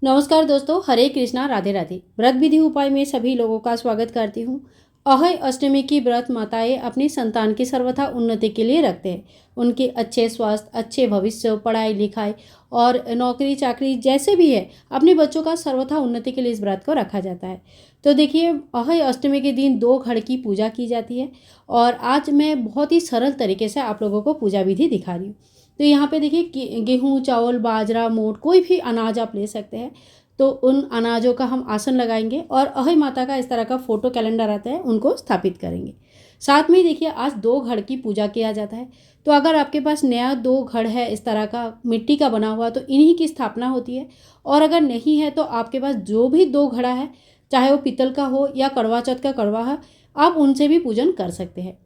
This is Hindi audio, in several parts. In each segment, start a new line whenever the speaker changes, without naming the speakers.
नमस्कार दोस्तों, हरे कृष्णा, राधे राधे। व्रत विधि उपाय में सभी लोगों का स्वागत करती हूँ। अहय अष्टमी की व्रत माताएं अपनी संतान की सर्वथा उन्नति के लिए रखते हैं। उनके अच्छे स्वास्थ्य, अच्छे भविष्य, पढ़ाई लिखाई और नौकरी चाकरी जैसे भी है, अपने बच्चों का सर्वथा उन्नति के लिए इस व्रत को रखा जाता है। तो देखिए, अहय अष्टमी के दिन 2 घड़ की पूजा की जाती है और आज मैं बहुत ही सरल तरीके से आप लोगों को पूजा विधि दिखा रही हूँ। तो यहाँ पे देखिए, गेहूँ, चावल, बाजरा, मोट कोई भी अनाज आप ले सकते हैं। तो उन अनाजों का हम आसन लगाएंगे और अहय माता का इस तरह का फोटो कैलेंडर आता है, उनको स्थापित करेंगे। साथ में ही देखिए, आज 2 घड़ की पूजा किया जाता है। तो अगर आपके पास नया 2 घड़ है इस तरह का मिट्टी का बना हुआ, तो इन्हीं की स्थापना होती है। और अगर नहीं है तो आपके पास जो भी 2 घड़ा है, चाहे वो पीतल का हो या करवा चौथ का कड़वा है, आप उनसे भी पूजन कर सकते हैं।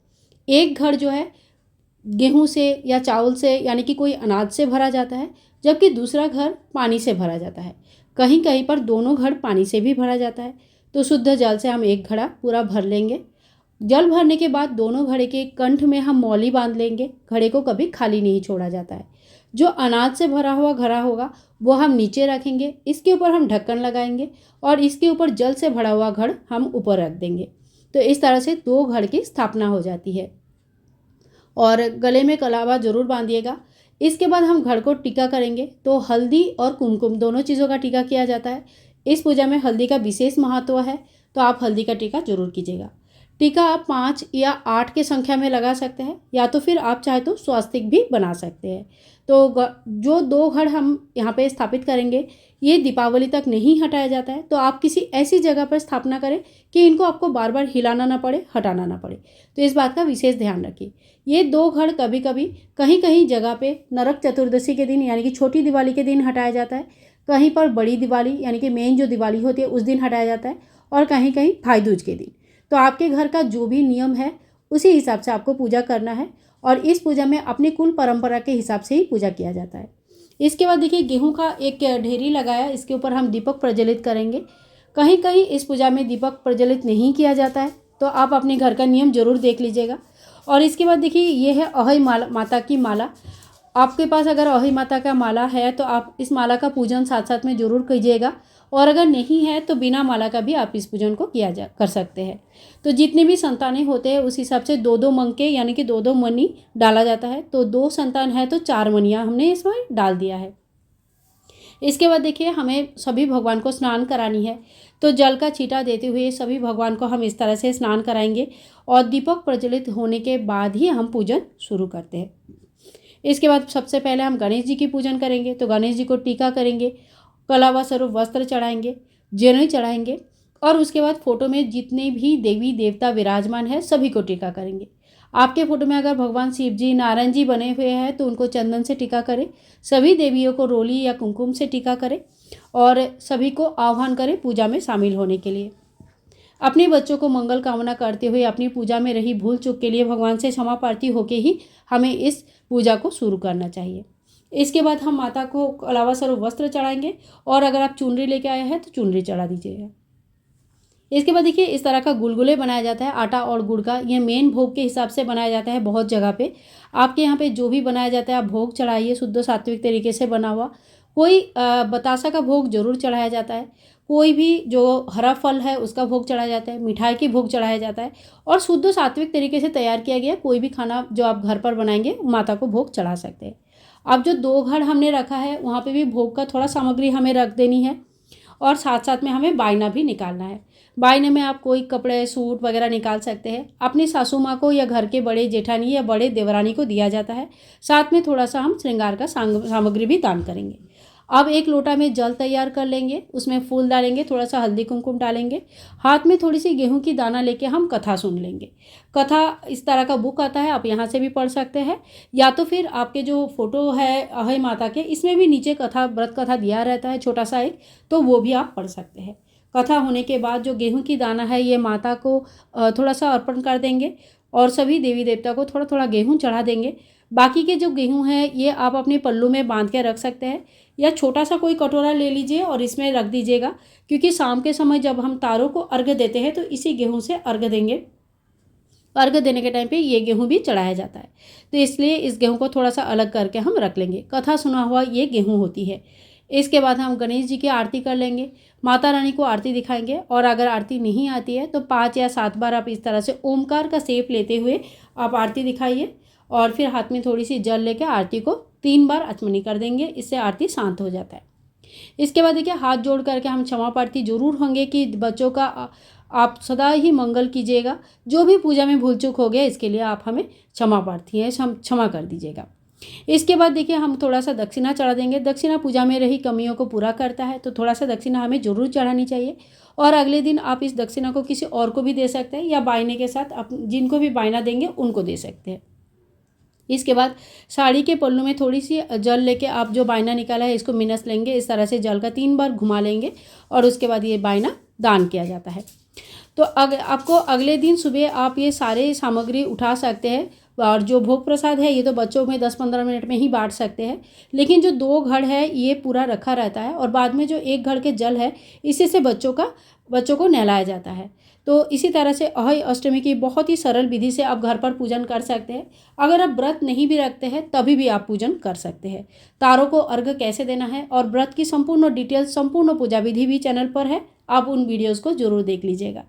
एक घड़ जो है गेहूं से या चावल से, यानी कि कोई अनाज से भरा जाता है, जबकि दूसरा घड़ पानी से भरा जाता है। कहीं कहीं पर दोनों घड़ पानी से भी भरा जाता है। तो शुद्ध जल से हम एक घड़ा पूरा भर लेंगे। जल भरने के बाद दोनों घड़े के कंठ में हम मौली बांध लेंगे। घड़े को कभी खाली नहीं छोड़ा जाता है। जो अनाज से भरा हुआ घड़ा होगा वो हम नीचे रखेंगे, इसके ऊपर हम ढक्कन लगाएंगे और इसके ऊपर जल से भरा हुआ घड़ हम ऊपर रख देंगे। तो इस तरह से 2 घड़ की स्थापना हो जाती है। और गले में कलावा जरूर बांधिएगा। इसके बाद हम घड़ को टीका करेंगे। तो हल्दी और कुमकुम दोनों चीज़ों का टीका किया जाता है। इस पूजा में हल्दी का विशेष महत्व है, तो आप हल्दी का टीका जरूर कीजिएगा। टीका आप 5 या 8 की संख्या में लगा सकते हैं, या तो फिर आप चाहे तो स्वास्तिक भी बना सकते हैं। तो जो 2 घड़ हम यहाँ पे स्थापित करेंगे, ये दीपावली तक नहीं हटाया जाता है। तो आप किसी ऐसी जगह पर स्थापना करें कि इनको आपको बार बार हिलाना ना पड़े, हटाना ना पड़े। तो इस बात का विशेष ध्यान रखिए। ये 2 घड़ कभी कभी कहीं कहीं जगह पे नरक चतुर्दशी के दिन, यानी कि छोटी दिवाली के दिन हटाया जाता है। कहीं पर बड़ी दिवाली, यानी कि मेन जो दिवाली होती है उस दिन हटाया जाता है, और कहीं कहीं भाई दूज के दिन। तो आपके घर का जो भी नियम है उसी हिसाब से आपको पूजा करना है। और इस पूजा में अपनी कुल परंपरा के हिसाब से ही पूजा किया जाता है। इसके बाद देखिए, गेहूं का एक ढेरी लगाया, इसके ऊपर हम दीपक प्रज्वलित करेंगे। कहीं कहीं इस पूजा में दीपक प्रज्वलित नहीं किया जाता है, तो आप अपने घर का नियम जरूर देख लीजिएगा। और इसके बाद देखिए, ये है अहय माता की माला। आपके पास अगर अहय माता का माला है तो आप इस माला का पूजन साथ साथ में जरूर कीजिएगा। और अगर नहीं है तो बिना माला का भी आप इस पूजन को कर सकते हैं। तो जितने भी संतानें होते हैं उस हिसाब से 2-2 मंके, यानी कि 2-2 मनी डाला जाता है। तो 2 संतान है तो 4 मनियाँ हमने इसमें डाल दिया है। इसके बाद देखिए, हमें सभी भगवान को स्नान करानी है। तो जल का छींटा देते हुए सभी भगवान को हम इस तरह से स्नान कराएंगे और दीपक प्रज्वलित होने के बाद ही हम पूजन शुरू करते हैं। इसके बाद सबसे पहले हम गणेश जी की पूजन करेंगे। तो गणेश जी को टीका करेंगे, कलावा स्वरूप वस्त्र चढ़ाएंगे, जनेऊ चढ़ाएंगे, और उसके बाद फोटो में जितने भी देवी देवता विराजमान है सभी को टीका करेंगे। आपके फोटो में अगर भगवान शिव जी, नारायण जी बने हुए हैं तो उनको चंदन से टीका करें। सभी देवियों को रोली या कुमकुम से टीका करें और सभी को आह्वान करें पूजा में शामिल होने के लिए। अपने बच्चों को मंगल कामना करते हुए अपनी पूजा में रही भूल चूक के लिए भगवान से क्षमा प्रार्थी होकर ही हमें इस पूजा को शुरू करना चाहिए। इसके बाद हम माता को अलावा स्वरूप वस्त्र चढ़ाएंगे, और अगर आप चुनरी लेके आए हैं तो चुनरी चढ़ा दीजिएगा। इसके बाद देखिए, इस तरह का गुलगुले बनाया जाता है आटा और गुड़ का। ये मेन भोग के हिसाब से बनाया जाता है बहुत जगह पे। आपके यहाँ पे जो भी बनाया जाता है आप भोग चढ़ाइए, शुद्ध सात्विक तरीके से बना हुआ। कोई बतासा का भोग जरूर चढ़ाया जाता है। कोई भी जो हरा फल है उसका भोग चढ़ाया जाता है, मिठाई की भोग चढ़ाया जाता है। और शुद्ध सात्विक तरीके से तैयार किया गया कोई भी खाना जो आप घर पर बनाएंगे माता को भोग चढ़ा सकते हैं। अब जो 2 घड़ हमने रखा है वहाँ पे भी भोग का थोड़ा सामग्री हमें रख देनी है, और साथ साथ में हमें बायना भी निकालना है। बायने में आप कोई कपड़े, सूट वगैरह निकाल सकते हैं। अपनी सासू माँ को या घर के बड़े जेठानी या बड़े देवरानी को दिया जाता है। साथ में थोड़ा सा हम श्रृंगार का सामग्री भी दान करेंगे। अब एक लोटा में जल तैयार कर लेंगे, उसमें फूल डालेंगे, थोड़ा सा हल्दी कुमकुम डालेंगे। हाथ में थोड़ी सी गेहूं की दाना लेके हम कथा सुन लेंगे। कथा इस तरह का बुक आता है, आप यहाँ से भी पढ़ सकते हैं, या तो फिर आपके जो फोटो है अहय माता के, इसमें भी नीचे कथा, व्रत कथा दिया रहता है छोटा सा एक, तो वो भी आप पढ़ सकते हैं। कथा होने के बाद जो गेहूं की दाना है ये माता को थोड़ा सा अर्पण कर देंगे, और सभी देवी देवता को थोड़ा थोड़ा गेहूं चढ़ा देंगे। बाकी के जो गेहूं है ये आप अपने पल्लू में बांध के रख सकते हैं, या छोटा सा कोई कटोरा ले लीजिए और इसमें रख दीजिएगा, क्योंकि शाम के समय जब हम तारों को अर्घ्य देते हैं तो इसी गेहूं से अर्घ्य देंगे। अर्घ्य देने के टाइम पे ये गेहूं भी चढ़ाया जाता है, तो इसलिए इस गेहूं को थोड़ा सा अलग करके हम रख लेंगे। कथा सुना हुआ ये गेहूं होती है। इसके बाद हम गणेश जी की आरती कर लेंगे, माता रानी को आरती दिखाएंगे। और अगर आरती नहीं आती है तो 5 या 7 बार आप इस तरह से ओमकार का शेप लेते हुए आप आरती दिखाइए और फिर हाथ में थोड़ी सी जल लेकर आरती को 3 बार आचमनी कर देंगे। इससे आरती शांत हो जाता है। इसके बाद देखिए हाथ जोड़ करके हम क्षमा प्रार्थी जरूर होंगे कि बच्चों का आप सदा ही मंगल कीजिएगा। जो भी पूजा में भूल चूक हो गया इसके लिए आप हमें क्षमा प्रार्थी हैं, क्षमा कर दीजिएगा। इसके बाद देखिए हम थोड़ा सा दक्षिणा चढ़ा देंगे। दक्षिणा पूजा में रही कमियों को पूरा करता है, तो थोड़ा सा दक्षिणा हमें जरूर चढ़ानी चाहिए। और अगले दिन आप इस दक्षिणा को किसी और को भी दे सकते हैं या बायने के साथ आप जिनको भी बायना देंगे उनको दे सकते हैं। इसके बाद साड़ी के पल्लू में थोड़ी सी जल लेके आप जो बायना निकाला है इसको मिनस लेंगे। इस तरह से जल का 3 बार घुमा लेंगे और उसके बाद ये बायना दान किया जाता है। तो आपको अगले दिन सुबह आप ये सारे सामग्री उठा सकते हैं। और जो भोग प्रसाद है ये तो बच्चों में 10-15 मिनट में ही बांट सकते हैं, लेकिन जो 2 घड़ है ये पूरा रखा रहता है और बाद में जो 1 घड़ के जल है इसी से बच्चों को नहलाया जाता है। तो इसी तरह से अहय अष्टमी की बहुत ही सरल विधि से आप घर पर पूजन कर सकते हैं। अगर आप व्रत नहीं भी रखते हैं तभी भी आप पूजन कर सकते हैं। तारों को अर्घ्य कैसे देना है और व्रत की संपूर्ण डिटेल, संपूर्ण पूजा विधि भी चैनल पर है, आप उन वीडियोज़ को जरूर देख लीजिएगा।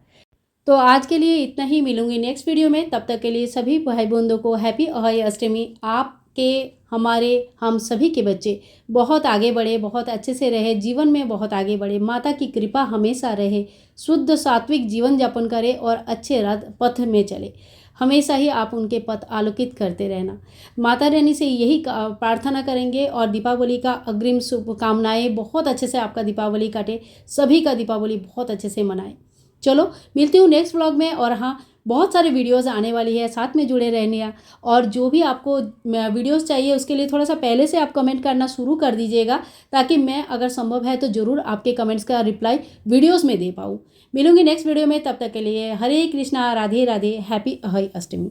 तो आज के लिए इतना ही, मिलूंगी नेक्स्ट वीडियो में। तब तक के लिए सभी भाई बंधुओं को हैप्पी अहय अष्टमी। आपके, हमारे, हम सभी के बच्चे बहुत आगे बढ़े, बहुत अच्छे से रहे, जीवन में बहुत आगे बढ़े, माता की कृपा हमेशा रहे, शुद्ध सात्विक जीवन यापन करे और अच्छे पथ में चले। हमेशा ही आप उनके पथ आलोकित करते रहना। माता रानी से यही प्रार्थना करेंगे और दीपावली का अग्रिम शुभकामनाएं। बहुत अच्छे से आपका दीपावली कटे, सभी का दीपावली बहुत अच्छे से मनाएं। चलो मिलती हूँ नेक्स्ट व्लॉग में। और हाँ, बहुत सारे वीडियोस आने वाली है, साथ में जुड़े रहने। और जो भी आपको वीडियोस चाहिए उसके लिए थोड़ा सा पहले से आप कमेंट करना शुरू कर दीजिएगा, ताकि मैं अगर संभव है तो ज़रूर आपके कमेंट्स का रिप्लाई वीडियोस में दे पाऊँ। मिलूंगी नेक्स्ट वीडियो में, तब तक के लिए हरे कृष्णा, राधे राधे, हैप्पी अहय अष्टमी।